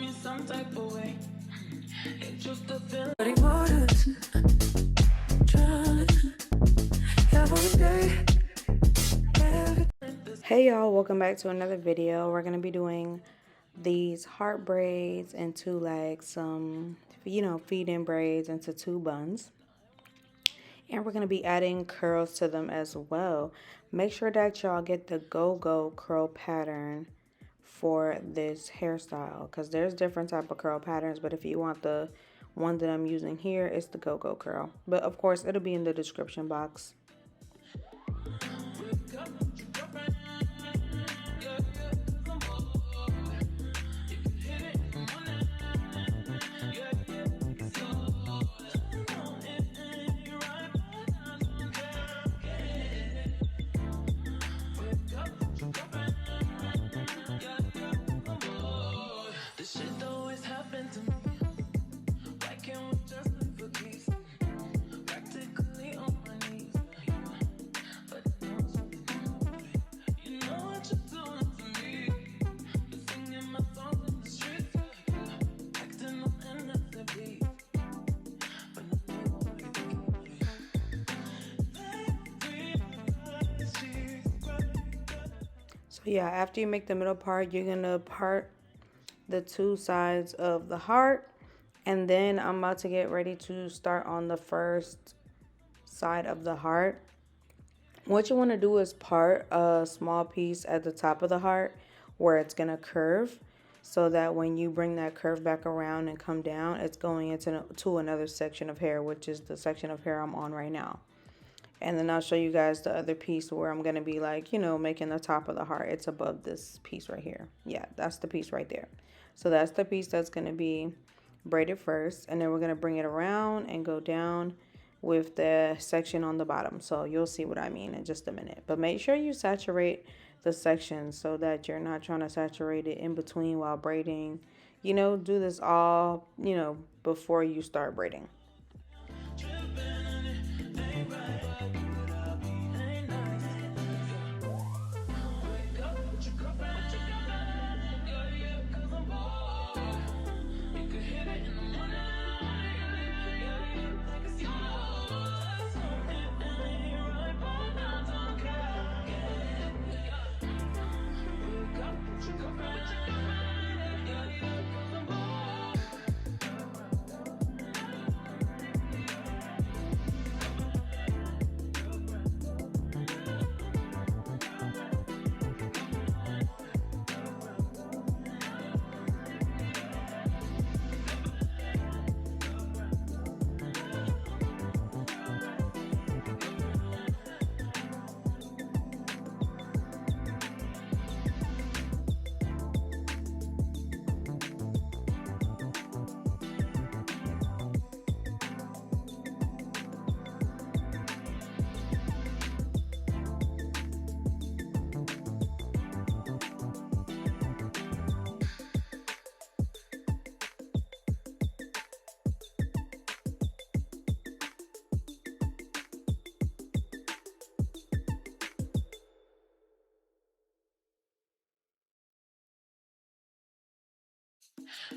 me some type of way. It's just a feeling. Hey y'all, welcome back to another video. We're gonna be doing these heart braids into like some, feed-in braids into 2 buns. And we're going to be adding curls to them as well. Make sure that y'all get the go-go curl pattern for this hairstyle, because there's different type of curl patterns, but if you want the one that I'm using here, it's the go-go curl. But of course, it'll be in the description box. So yeah, after you make the middle part, you're gonna part the 2 sides of the heart, and then I'm about to get ready to start on the first side of the heart. What you want to do is part a small piece at the top of the heart where it's gonna curve, so that when you bring that curve back around and come down, it's going into another section of hair, which is the section of hair I'm on right now. And then I'll show you guys the other piece where I'm going to be like, making the top of the heart. It's above this piece right here. Yeah, that's the piece right there. So that's the piece that's going to be braided first. And then we're going to bring it around and go down with the section on the bottom. So you'll see what I mean in just a minute. But make sure you saturate the section so that you're not trying to saturate it in between while braiding. Do this all, before you start braiding.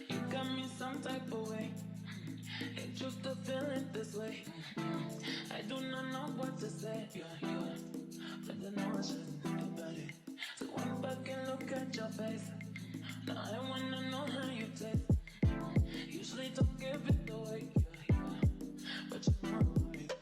You got me some type of way. It's just a feeling this way. I do not know what to say. But I know I shouldn't think about it. So walk back and look at your face. Now I wanna know how you taste. Usually don't give it away. But you know it.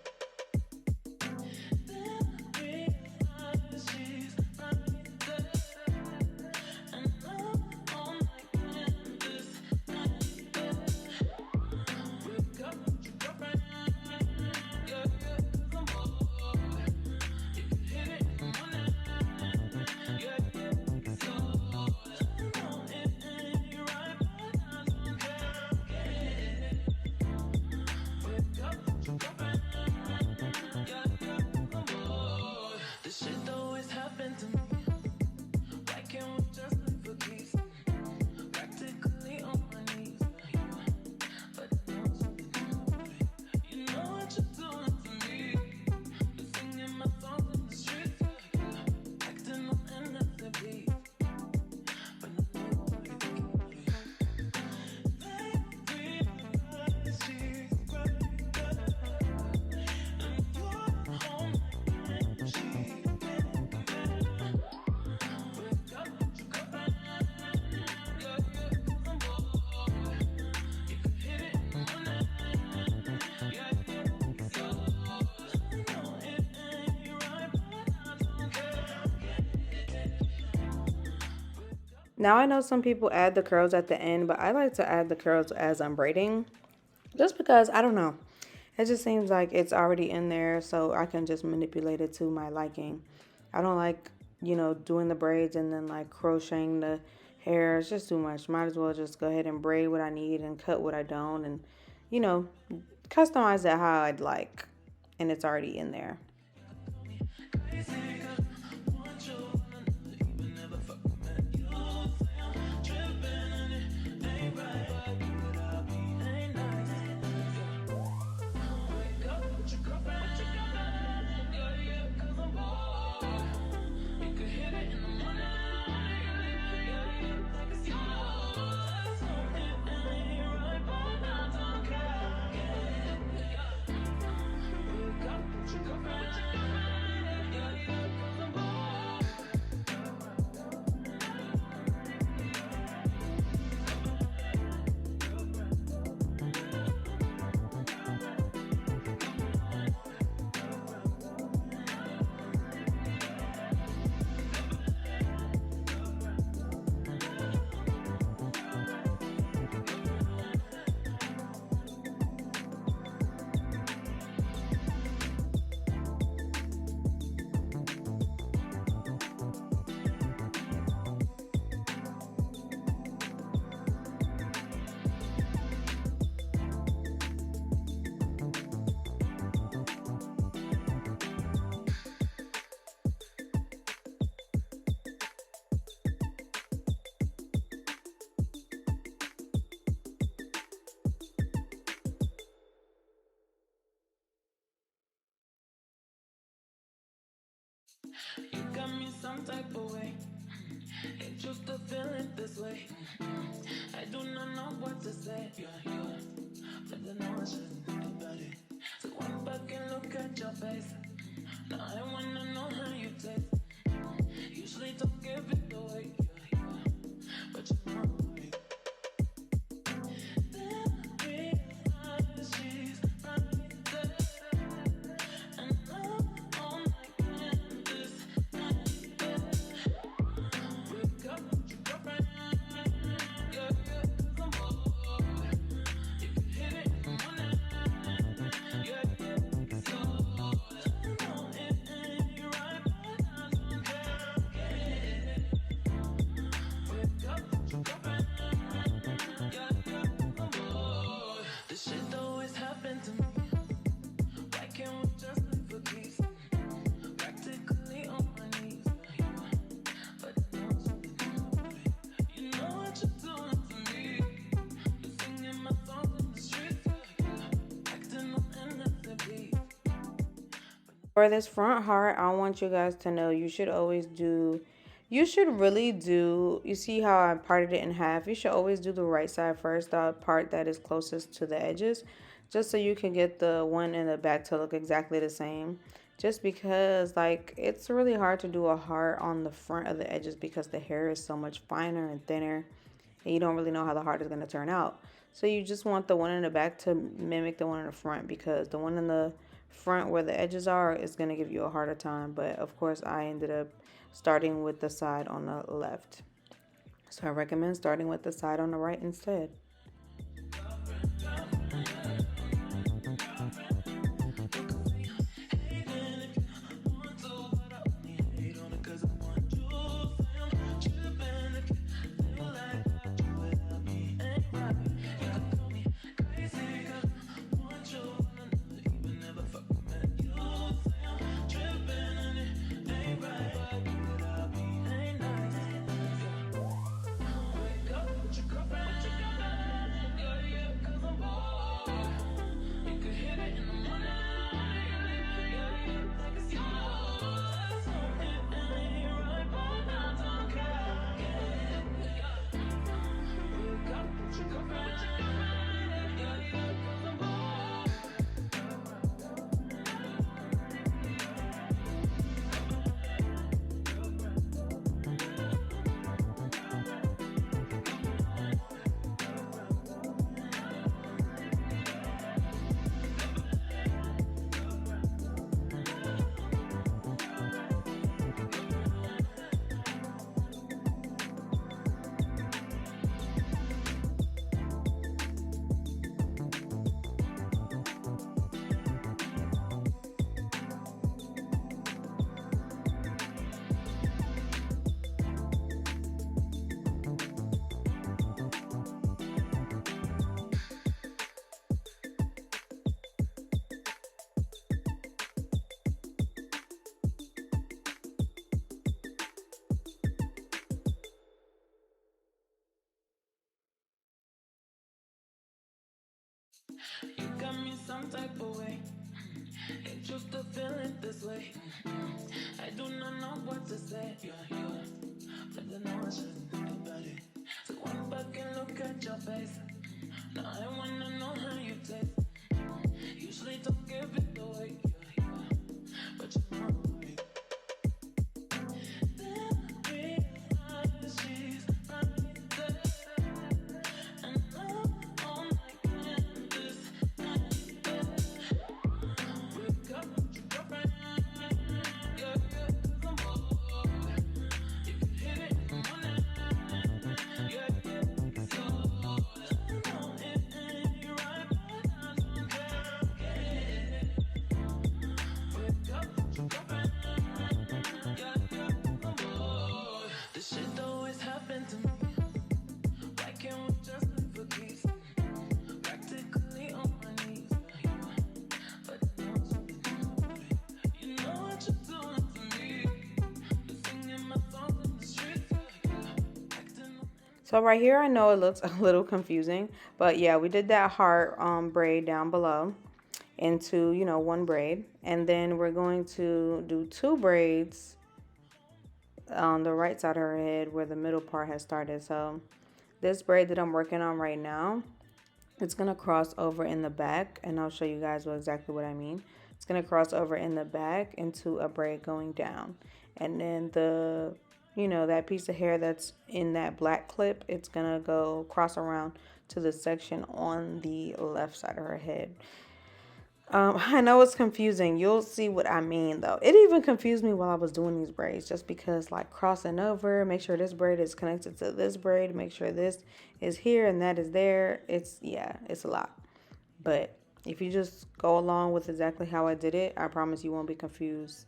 Now I know some people add the curls at the end, but I like to add the curls as I'm braiding. Just because, I don't know. It just seems like it's already in there, so I can just manipulate it to my liking. I don't like, doing the braids and then like crocheting the hair. It's just too much. Might as well just go ahead and braid what I need and cut what I don't and, you know, customize it how I'd like. And it's already in there. You got me some type of way. Ain't used to feeling this way. I do not know what to say. But I know I shouldn't think about it. So one back and look at your face. Now I wanna know how you taste. Usually don't give it away. But you know it. For this front heart, I want you guys to know you should really do, you see how I parted it in half? You should always do the right side first, the part that is closest to the edges, just so you can get the one in the back to look exactly the same. Just because, like, it's really hard to do a heart on the front of the edges because the hair is so much finer and thinner, and you don't really know how the heart is going to turn out. So you just want the one in the back to mimic the one in the front, because the one in the front where the edges are is going to give you a harder time. But of course, I ended up starting with the side on the left. So I recommend starting with the side on the right instead. You got me some type of way. Ain't used to feeling this way. I do not know what to say. But I know I shouldn't think about it. So one back and look at your face. Now I wanna know how you taste. Usually don't give it away. But you know it. Then I realize she's right there. And I'm on my canvas. Wake up with your girlfriend. Yeah, 'cause I'm bored. You can hit it in the morning. Yeah, it's yours. No, it ain't right, but I don't care. Wake up with your girlfriend. Yeah, 'cause I'm bored. This shit always happened to me. Why can't we just leave a keys? Practically on my knees. But I know something about it. You know what you're doing to me. You're singing my songs in the streets. Acting up. So right here, I know it looks a little confusing, but yeah, we did that heart braid down below into, you know, one braid. And then we're going to do 2 braids on the right side of her head where the middle part has started. So this braid that I'm working on right now, it's going to cross over in the back, and I'll show you guys exactly what I mean. It's going to cross over in the back into a braid going down. And then the, you know, that piece of hair that's in that black clip, it's going to go cross around to the section on the left side of her head. I know it's confusing. You'll see what I mean, though. It even confused me while I was doing these braids, just because, like, crossing over, make sure this braid is connected to this braid, make sure this is here and that is there. Yeah, it's a lot. But if you just go along with exactly how I did it, I promise you won't be confused.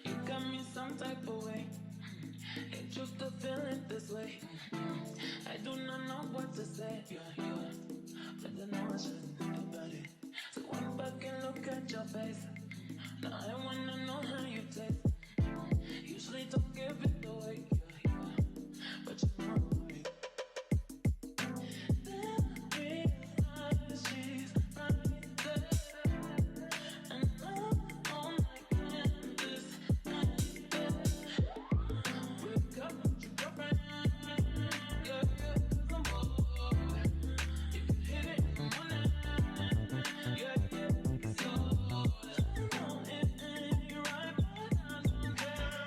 You got me some type of way. Ain't used to feeling this way. I do not know what to say. But I know I shouldn't think about it. So one back and look at your face. Now I wanna know how you taste. Usually don't give it away. But you know it. Then I realize she's right there. And I'm on my canvas. Wake up with your girlfriend. Yeah, 'cause I'm bored. You can hit it in the morning. Yeah, it's yours. No, it ain't right, but I don't care.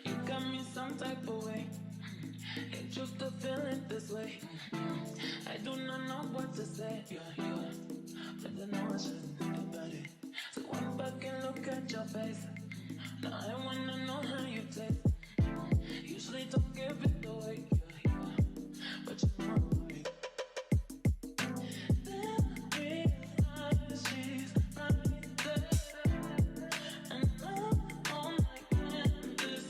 You got me some type of way. Ain't used to feeling this way. I do not know what to say. But I know I shouldn't think about it. So one back and look at your face. Now I wanna know how you taste. Usually don't give it away. But you know it. Then realize she's right there. And I'm on my canvas.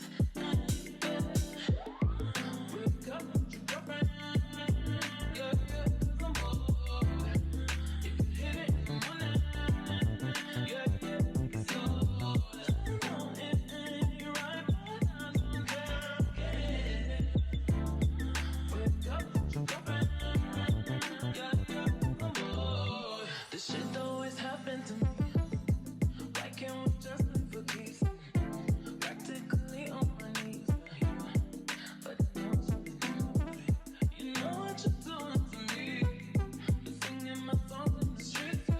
Wake up, you got right. Yeah, I'm bored. You can hit it in the morning. Yeah, it's yours. I know it ain't right, but I don't care. Wake up, you got right. Yeah, I'm bored. This shit always happened to me. Why can't we just live for peace? Practically on my knees. But I know something about it. You know what you're doing to me. You're singing my songs in the streets.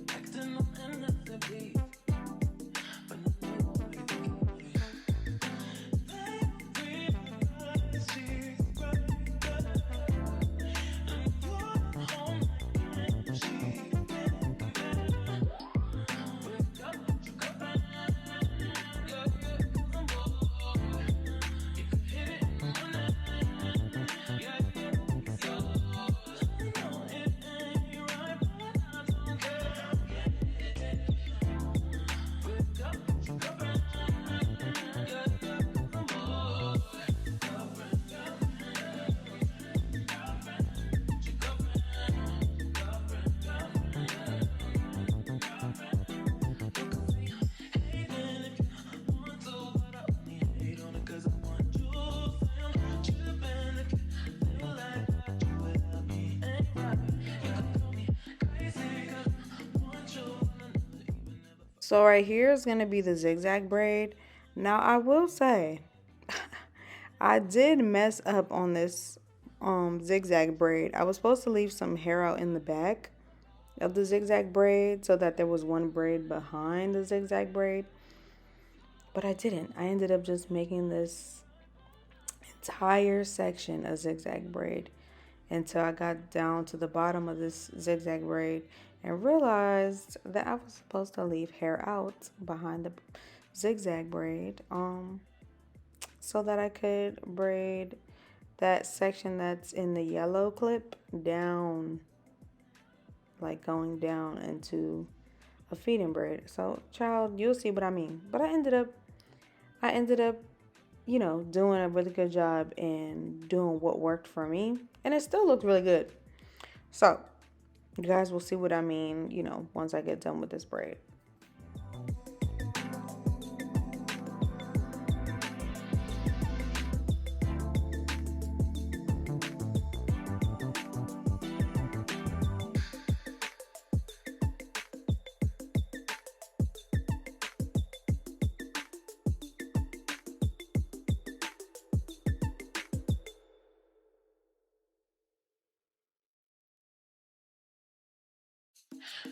Acting on NFB. But I know what you're thinking. They realize she's right there. And you're home and she's wake up, you got right. Yeah, I'm bored. You can hit it in the morning. Yeah, it's yours. I know it ain't right, but I don't care. Wake up, you got right. Yeah, I'm bored. Hating if you want to, but I only hate on it 'cause I want you. I'm tripping if you feel like that you without me ain't right. You can call me crazy 'cause I want you and I never even never. So right here is going to be the zigzag braid. Now I will say, I did mess up on this zigzag braid. I was supposed to leave some hair out in the back of the zigzag braid so that there was one braid behind the zigzag braid. But I didn't. I ended up just making this entire section a zigzag braid until I got down to the bottom of this zigzag braid and realized that I was supposed to leave hair out behind the zigzag braid so that I could braid that section that's in the yellow clip down, like going down into a feeding braid. So child, you'll see what I mean. But I ended up doing a really good job and doing what worked for me, and it still looked really good. So you guys will see what I mean, once I get done with this braid.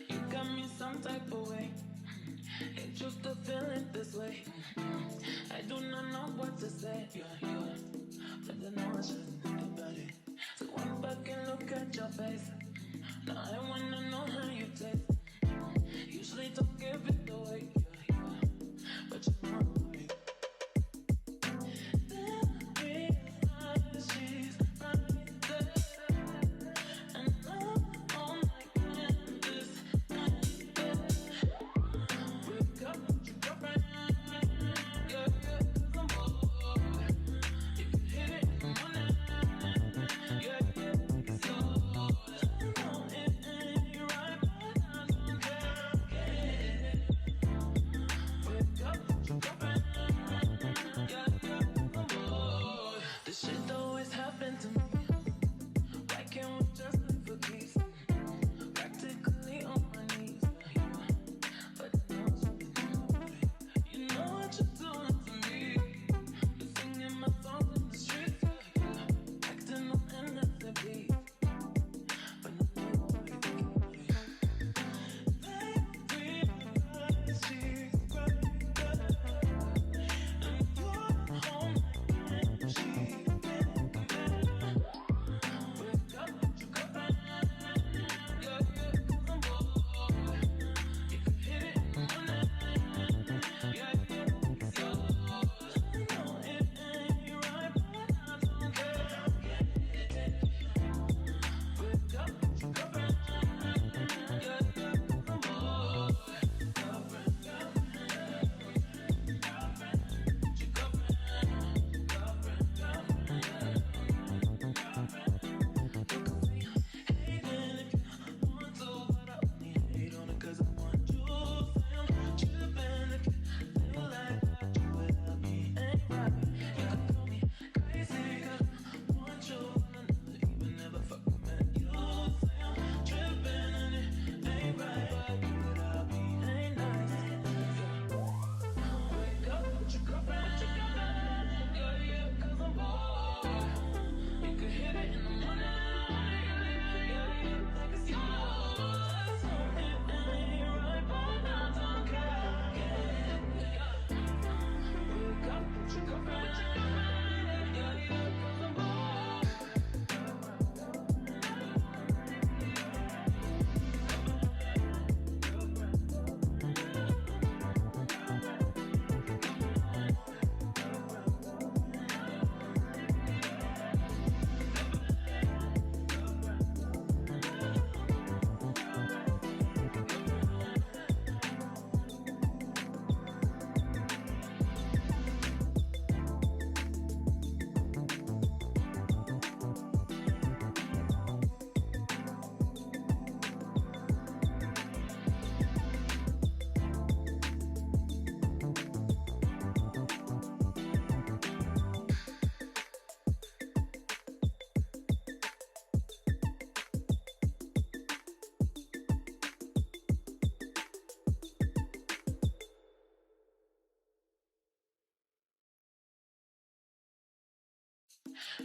You got me some type of way. Ain't used to feeling this way. I do not know what to say. But I know I shouldn't think about it. So one back and look at your face. Now I wanna know how you taste. Usually don't give it away. But you know it. Then realize she's right there. And I'm on my canvas. Wake up, you got right. Yeah, I'm bored. You can hit it in the morning. Yeah, it's yours. I know it ain't right, but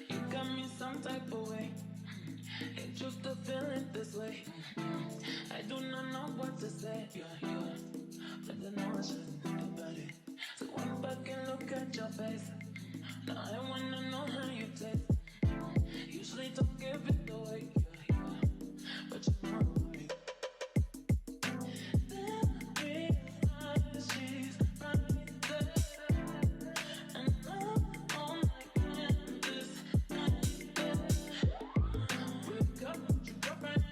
You got me some type of way. Ain't used to feeling this way. I do not know what to say. But I know I shouldn't think about it. So walk back and look at your face. Now I wanna know how you taste. Usually don't give it away. But you know it. Then realize she's right there. And I'm on my canvas. Wake up with your girlfriend.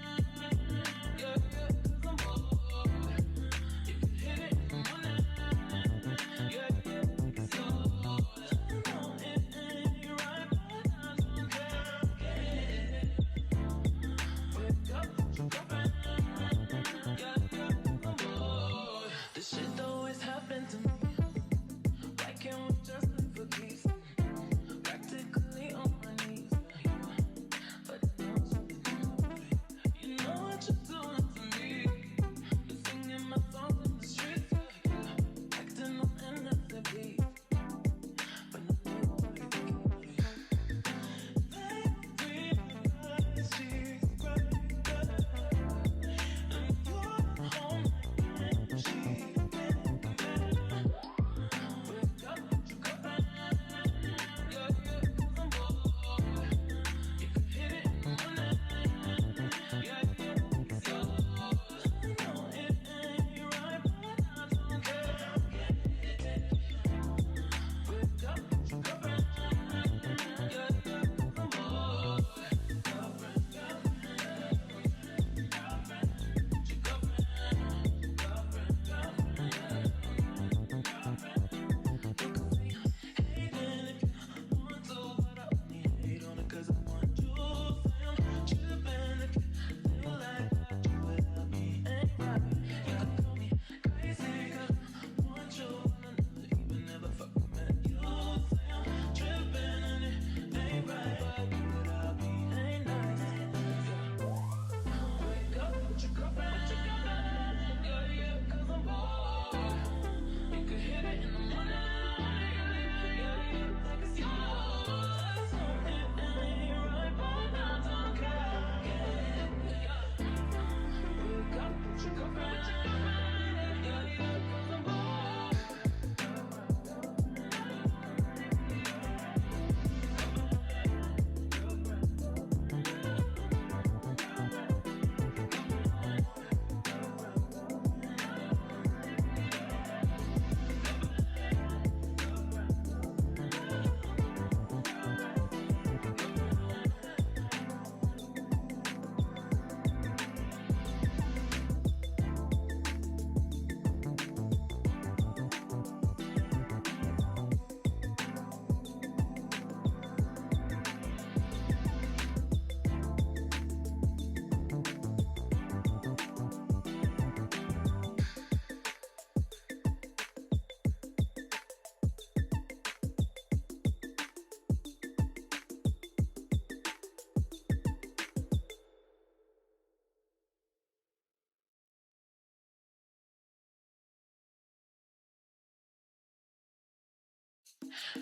Yeah, 'cause I'm bored. You can hit it in the morning. Yeah, 'cause yours. I know it ain't right, but I don't care. Wake up with your girlfriend. Yeah, 'cause I'm bored. This shit always happened to me. Why can't we just live for peace? Practically on my knees. But it knows you know what you're doing to me. You're singing my songs in the streets. Acting on endless beat. But no, they realize she's right there. And you're home and she can't compare. Wake up with your girlfriend. Yeah, 'cause I'm bored. You can hit it in the morning. Yeah, it's yours. I know it ain't right, but I don't care. Wake up with your girlfriend. Yeah, 'cause I'm bored. Girlfriend, hating if you want to, but I only hate on it 'cause I want you. Say I'm tripping if you feel like that you without me ain't right. You can call me crazy 'cause I want you, and I never even ever fucking met you. Say I'm tripping and it ain't right, but you without me ain't nice. Wake up with your girlfriend. Yeah, 'cause I'm bored. You can hit it in the morning. Yeah, it's yours. It ain't right, but I don't care. Wake up with your girlfriend. Yeah, 'cause I'm bored.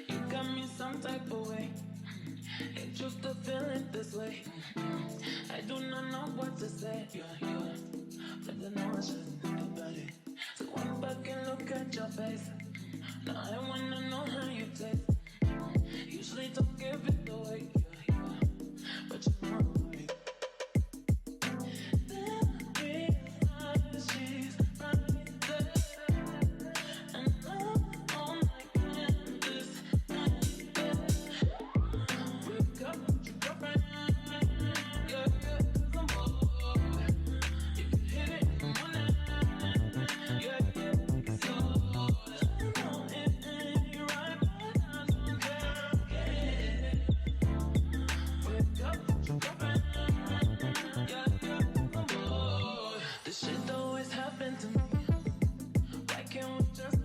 You got me some type of way. Ain't used to feeling this way. I do not know what to say. But I know I shouldn't think about it. So walk back and look at your face. Now I wanna know how you taste. Usually don't give it away. But you know it. Then realize she's right there. And I'm on my canvas. Wake up with your girlfriend. Yeah, 'cause I'm bored. You can hit it in the morning. Yeah, it's yours. I know it ain't right, but I don't care. Wake up with your girlfriend. Yeah, 'cause I'm bored. This shit always happened to me. Why can't we just